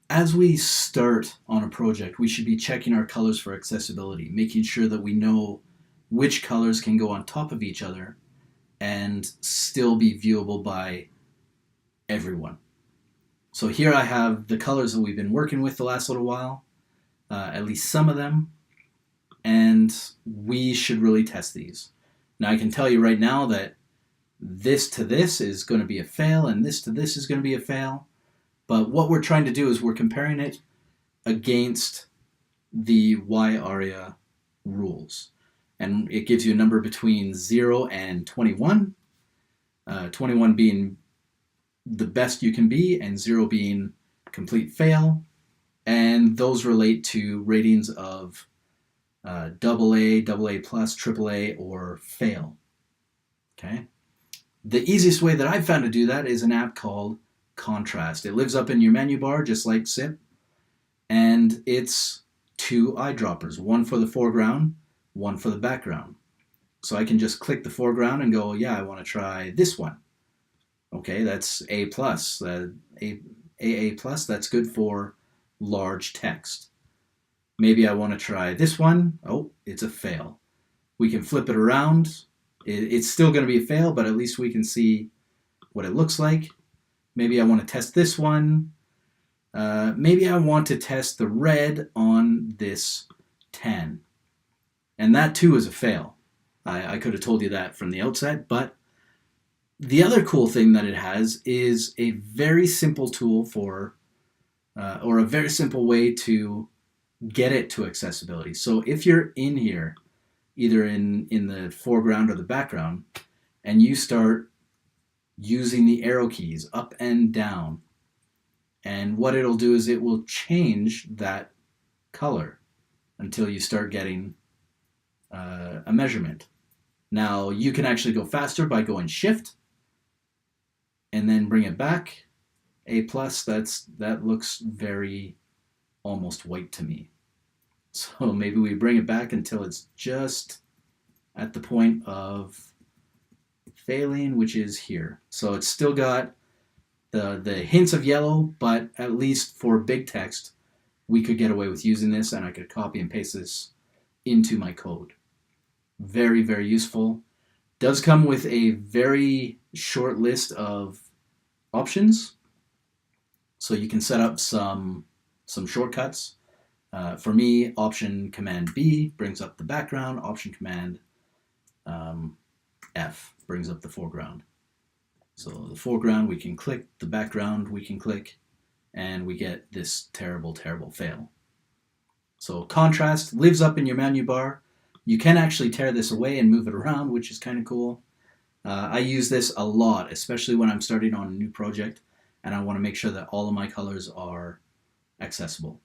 as we start on a project, we should be checking our colors for accessibility, making sure that we know which colors can go on top of each other and still be viewable by everyone. So here I have the colors that we've been working with the last little while, at least some of them, and we should really test these. Now I can tell you right now that this to this is going to be a fail and this to this is going to be a fail. But what we're trying to do is we're comparing it against the Y-ARIA rules. And it gives you a number between 0 and 21, 21 being the best you can be and 0 being complete fail. And those relate to ratings of AA, AA plus, AAA, or fail. Okay. The easiest way that I've found to do that is an app called Contrast. It lives up in your menu bar just like SIP, and it's 2 eyedroppers, one for the foreground, one for the background. So I can just click the foreground and go, yeah, I want to try this one. Okay, that's A plus, AA plus, that's good for large text. Maybe I want to try this one. Oh, it's a fail. We can flip it around. It's still going to be a fail, but at least we can see what it looks like. Maybe I want to test this one. Maybe I want to test the red on this tan. And that too is a fail. I could have told you that from the outset, but the other cool thing that it has is a very simple tool for, or a very simple way to get it to accessibility. So if you're in here, either in the foreground or the background, and you start using the arrow keys up and down, and what it'll do is it will change that color until you start getting a measurement. Now you can actually go faster by going shift and then bring it back. A plus, that looks very almost white to me. So maybe we bring it back until it's just at the point of failing, which is here. So it's still got the hints of yellow, but at least for big text, we could get away with using this, and I could copy and paste this into my code. Very, very useful. Does come with a very short list of options, so you can set up some shortcuts. For me, Option Command B brings up the background. Option Command F brings up the foreground. So the foreground we can click, the background we can click, and we get this terrible, terrible fail. So Contrast lives up in your menu bar. You can actually tear this away and move it around, which is kind of cool. I use this a lot, especially when I'm starting on a new project and I want to make sure that all of my colors are accessible.